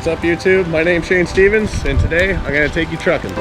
up YouTube? My name's Shane Stevens and today I'm going to take you trucking.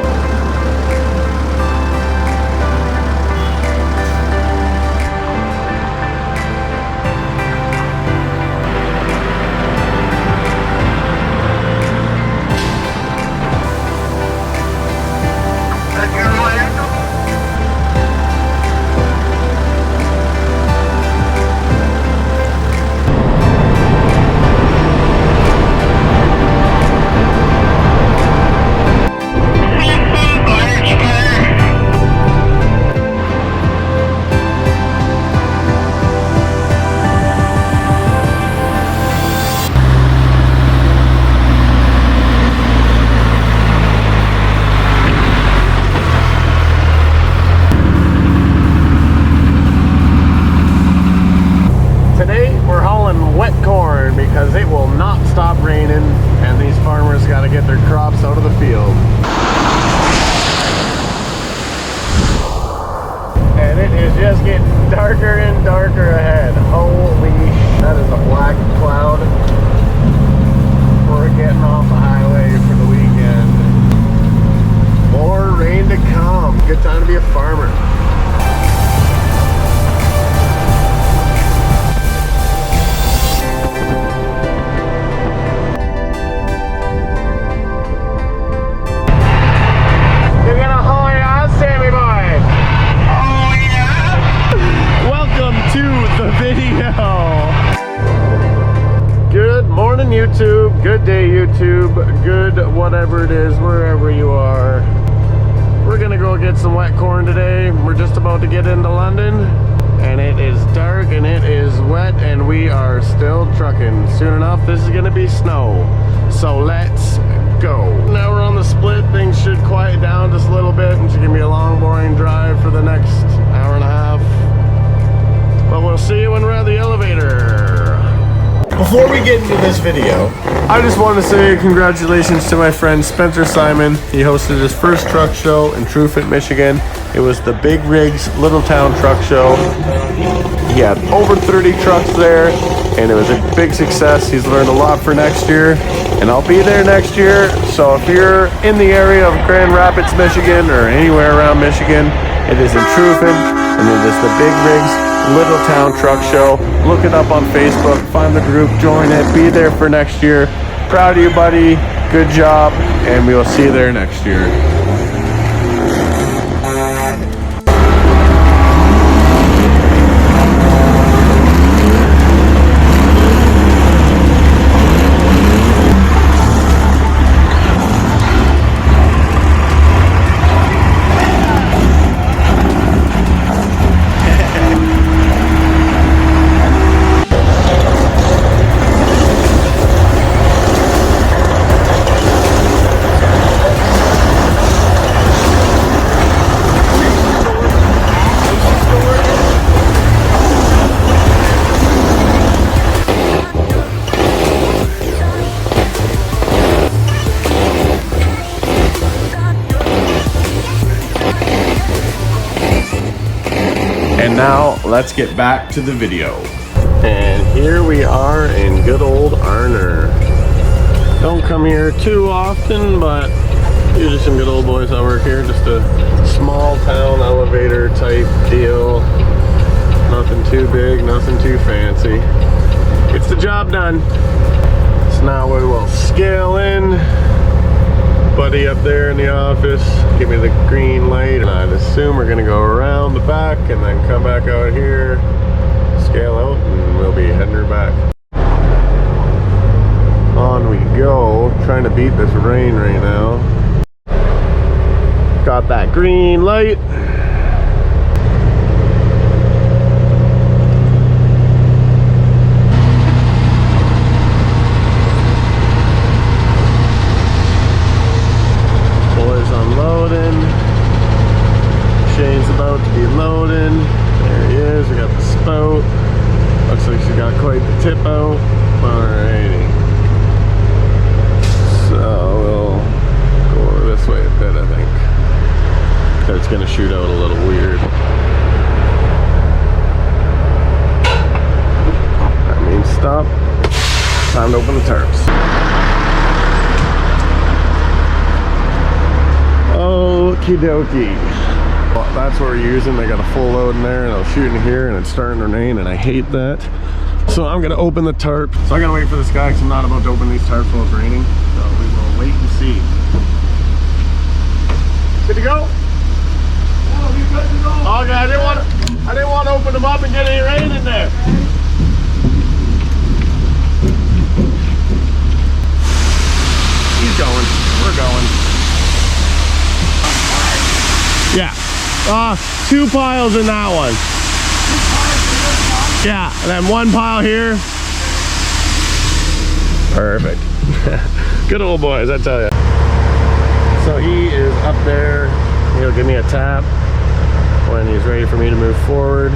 Because it will not stop raining and these farmers got to get their crops out of the field. And it is just getting darker and darker ahead. Holy sh**, that is a black cloud. We're getting off the highway for the weekend. More rain to come. Good time to be a farmer. YouTube, good day YouTube, good whatever it is, wherever you are. We're gonna go get some wet corn today. We're just about to get into London and it is dark and it is wet and we are still trucking. Soon enough this is gonna be snow, so let's go. Now we're on the split, things should quiet down just a little bit and it's gonna be a long boring drive for the next hour and a half, but we'll see you when we're at the elevator. Before we get into this video, I just want to say congratulations to my friend Spencer Simon. He hosted his first truck show in Truefit, Michigan. It was the Big Rigs Little Town Truck Show. He had over 30 trucks there and it was a big success. He's learned a lot for next year and I'll be there next year. So if you're in the area of Grand Rapids, Michigan or anywhere around Michigan, it is in Truefit and it is the Big Rigs Little Town Truck Show. Look it up on Facebook, find the group, join it, be there for next year. Proud of you, buddy, good job, and we will see you there next year. And now let's get back to the video. And here we are in good old Arner. Don't come here too often, but usually some good old boys that work here. Just a small town elevator type deal. Nothing too big, nothing too fancy. Gets the job done. So now we will scale in. Buddy up there in the office, give me the green light, and I'd assume we're gonna go around the back and then come back out here, scale out, and we'll be heading her back. On we go, trying to beat this rain right now. Got that green light. Shane's about to be loading. There he is. We got the spout. Looks like she got quite the tip out. Alrighty. So we'll go over this way a bit, I think. It's gonna shoot out a little weird. That means stop. Time to open the tarps. Okie dokie. Well, that's what we're using. They got a full load in there and I was shooting here and it's starting to rain and I hate that. So I'm gonna open the tarp. So I gotta wait for this guy because I'm not about to open these tarps while it's raining. So we will wait and see. Good to go? Oh, you're good to go. Okay, I didn't want to open them up and get any rain in there. He's going. We're going. Yeah. 2 piles in that one. Yeah, and then 1 pile here. Perfect. Good old boys, I tell you. So he is up there. He'll give me a tap when he's ready for me to move forward,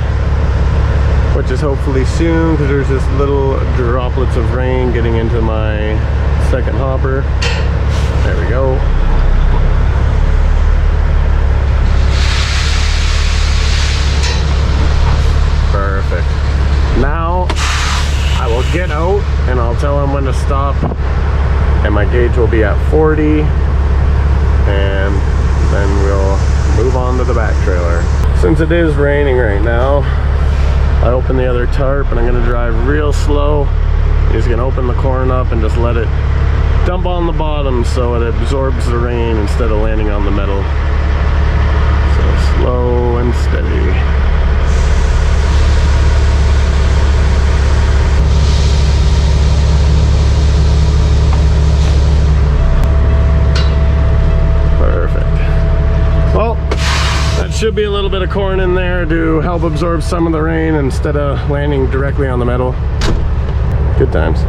which is hopefully soon because there's just little droplets of rain getting into my second hopper. There we go. Perfect. Now I will get out and I'll tell him when to stop and my gauge will be at 40 and then we'll move on to the back trailer. Since it is raining right now, I open the other tarp and I'm gonna drive real slow. He's gonna open the corn up and just let it dump on the bottom so it absorbs the rain instead of landing on the metal. So slow and steady. Should be a little bit of corn in there to help absorb some of the rain instead of landing directly on the metal. Good times.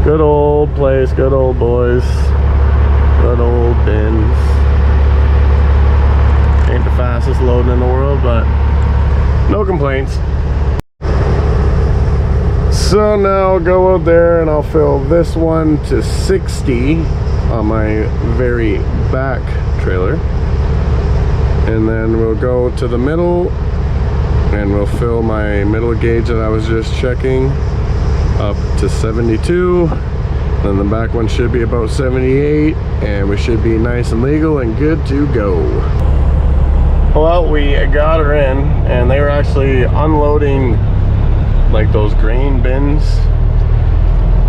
Good old place, good old boys, good old bins. Ain't the fastest loading in the world, but no complaints. So now I'll go out there and I'll fill this one to 60 on my very back trailer. And then we'll go to the middle and we'll fill my middle gauge that I was just checking up to 72. Then the back one should be about 78 and we should be nice and legal and good to go. Well, we got her in and they were actually unloading like those grain bins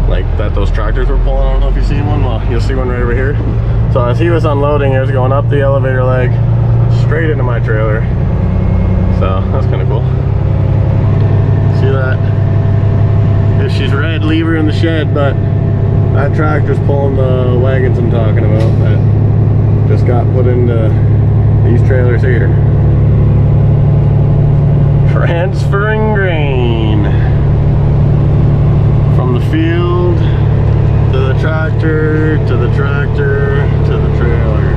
like that those tractors were pulling. I don't know if you've seen one. Well, you'll see one right over here. So as he was unloading, it was going up the elevator leg straight into my trailer. So that's kind of cool. See that? If she's red, leave her in the shed, but that tractor's pulling the wagons I'm talking about that just got put into these trailers here. Transferring grain from the field to the tractor, to the tractor, to the trailers.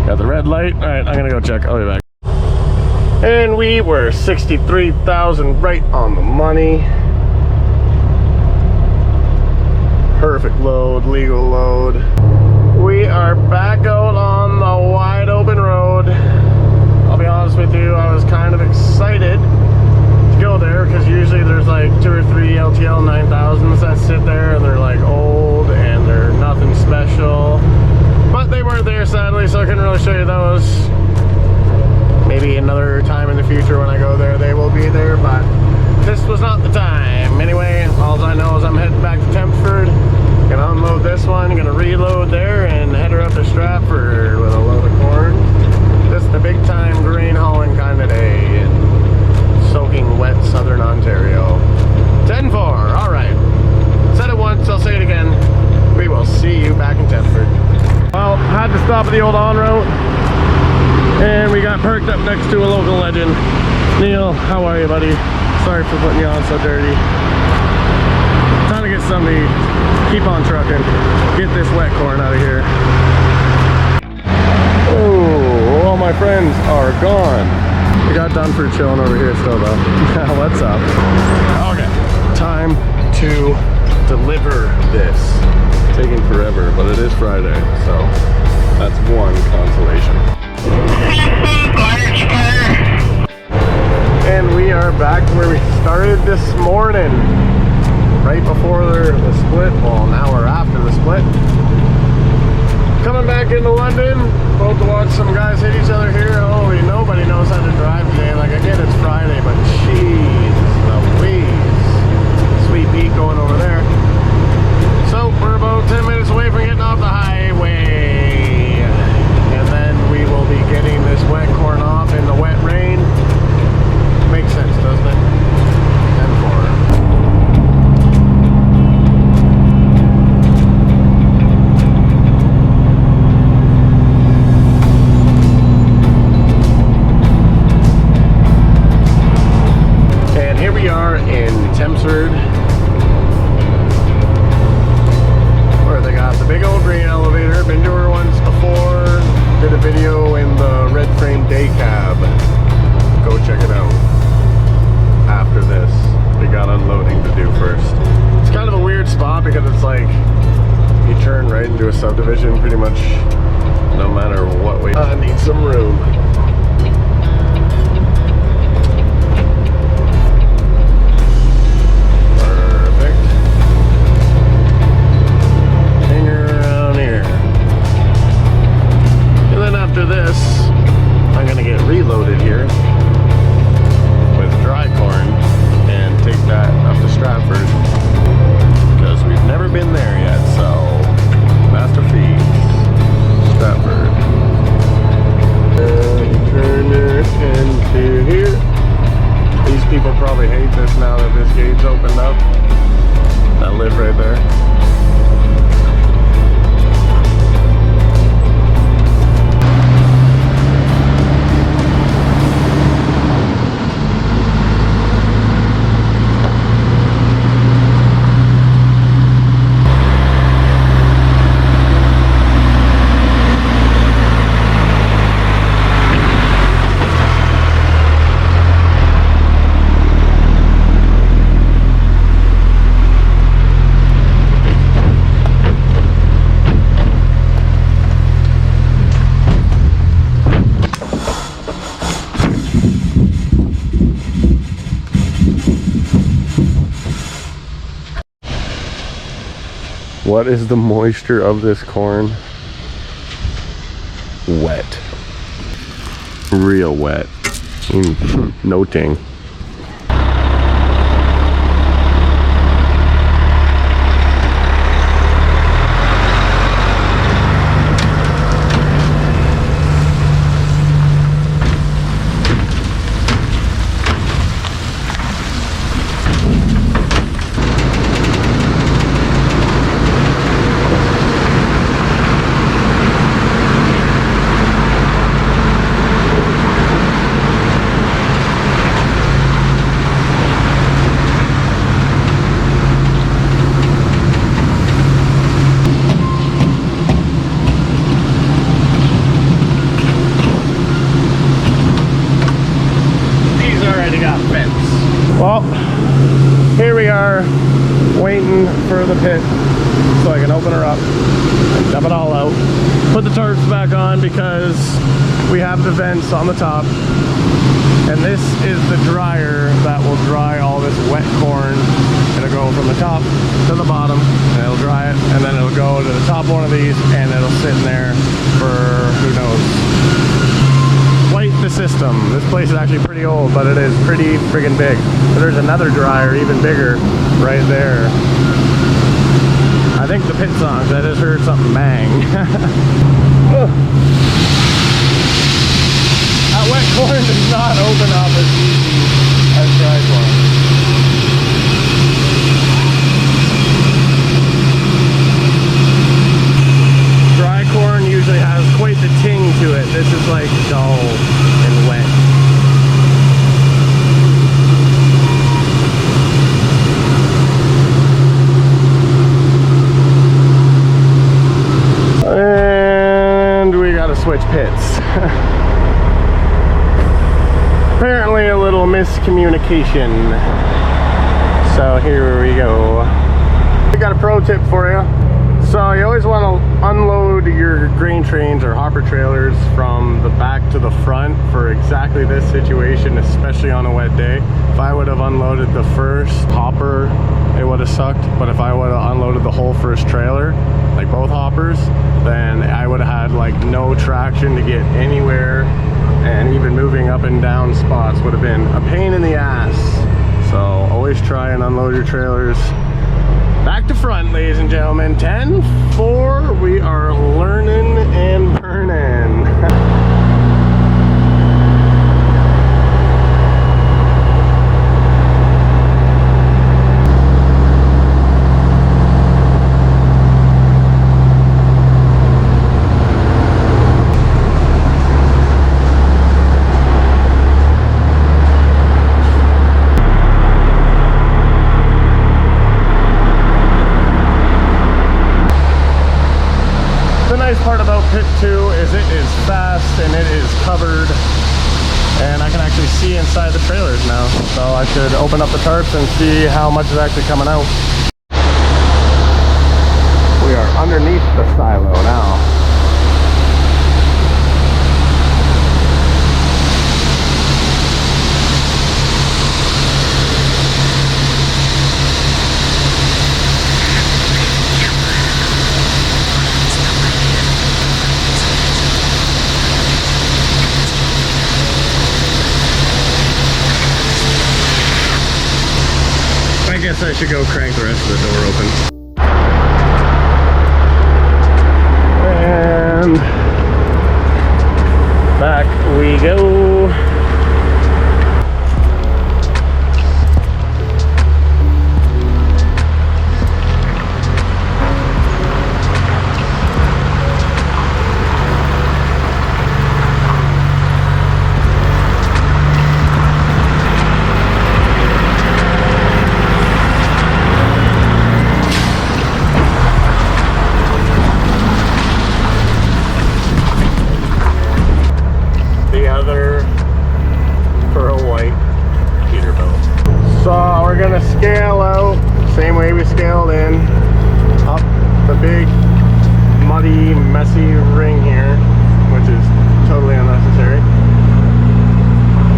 Got the red light. All right, I'm gonna go check. I'll be back. And we were 63,000 right on the money. Perfect load, legal load. We are back out on the wide open road. I'll be honest with you, I was kind of excited to go there because usually there's like 2 or 3 LTL 9000s that sit there and they're like old and they're nothing special. But they weren't there sadly, so I couldn't really show you those. Maybe another time in the future when I go there, they will be there, but this was not the time. Anyway, all I know is I'm heading back to Tempford. Gonna unload this one, gonna reload there, and head her up to Stratford with a load of corn. Just a big time grain hauling kind of day in soaking wet southern Ontario. 10-4, all right. Said it once, I'll say it again. We will see you back in Tempford. Well, had to stop at the old on-route, and we got perked up next to a local legend. Neil, how are you, buddy? Sorry for putting you on so dirty. Time to get somebody, keep on trucking, get this wet corn out of here. Oh, all my friends are gone. We got done for chilling over here still though. What's up? Okay, time to deliver this. Taking forever, but it is Friday, so that's one consolation. And we are back where we started this morning, right before the split. Well, now we're after the split. Coming back into London, about to watch some guys hit each other here. Holy, nobody knows how to drive today. Like, I get it's Friday, but jeez Louise. Sweet Pete going over there. So we're about 10 minutes away from getting off the highway, and then we will be getting this wet corn off in the wet rain. Makes sense, doesn't it? 10-4. And here we are in Chelmsford, where they got the big old green elevator. Been to her once before. Did a video in the red frame day cab. Go check it out. After this, we got unloading to do first. It's kind of a weird spot because it's like you turn right into a subdivision pretty much no matter what way. I need some room. Perfect. Hang around here. And then after this, I'm gonna get reloaded here with dry corn and take that up to Stratford because we've never been there yet. So Master Feeds, Stratford, and turn it into here. These people probably hate this now that this gate's opened up. That live right there. What is the moisture of this corn? Wet. Real wet. No ting. Well, here we are waiting for the pit so I can open her up and dump it all out. Put the tarps back on because we have the vents on the top, and this is the dryer that will dry all this wet corn. It'll go from the top to the bottom and it'll dry it, and then it'll go to the top one of these and it'll sit in there for who knows. Quite the system. This place is actually pretty old, but it is pretty friggin' big. So there's another dryer, even bigger, right there. I think the pit songs, I just heard something bang. That wet corn does not open up as easy as dry corn. Dry corn usually has quite the ting to it. This is like dull and wet. And we gotta switch pits. Apparently a little miscommunication. So here we go. We got a pro tip for you. So you always want to unload your grain trains or hopper trailers from the back to the front for exactly this situation, especially on a wet day. If I would have unloaded the first hopper, it would have sucked. But if I would have unloaded the whole first trailer, like both hoppers, then I would have had like no traction to get anywhere, and even moving up and down spots would have been a pain in the ass. So always try and unload your trailers back to front, ladies and gentlemen. 10-4, we are learning and burning. Part about pit 2 is it is fast and it is covered, and I can actually see inside the trailers now, so I should open up the tarps and see how much is actually coming out. We are underneath the silo now. I guess I should go crank the rest of the door open. And back we go. We're gonna scale out same way we scaled in, up the big muddy messy ring here, which is totally unnecessary,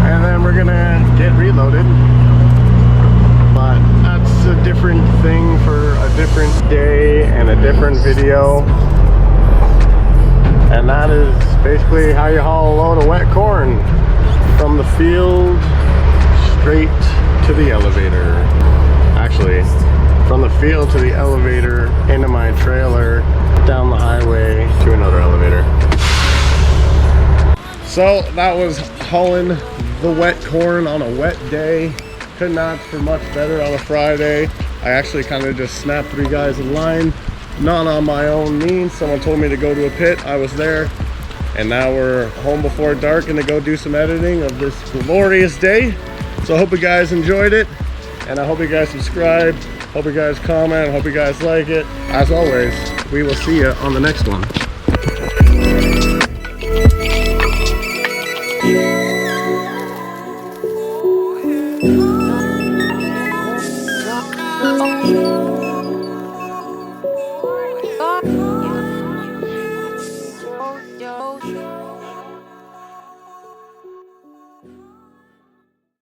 and then we're gonna get reloaded. But that's a different thing for a different day and a different video, and that is basically how you haul a load of wet corn from the field straight to the elevator. Actually, from the field to the elevator, into my trailer, down the highway to another elevator. So that was hauling the wet corn on a wet day. Couldn't ask for much better on a Friday. I actually kind of just snapped 3 guys in line, not on my own means. Someone told me to go to a pit, I was there, and now we're home before dark and to go do some editing of this glorious day. So I hope you guys enjoyed it, and I hope you guys subscribe, hope you guys comment, hope you guys like it. As always, we will see you on the next one.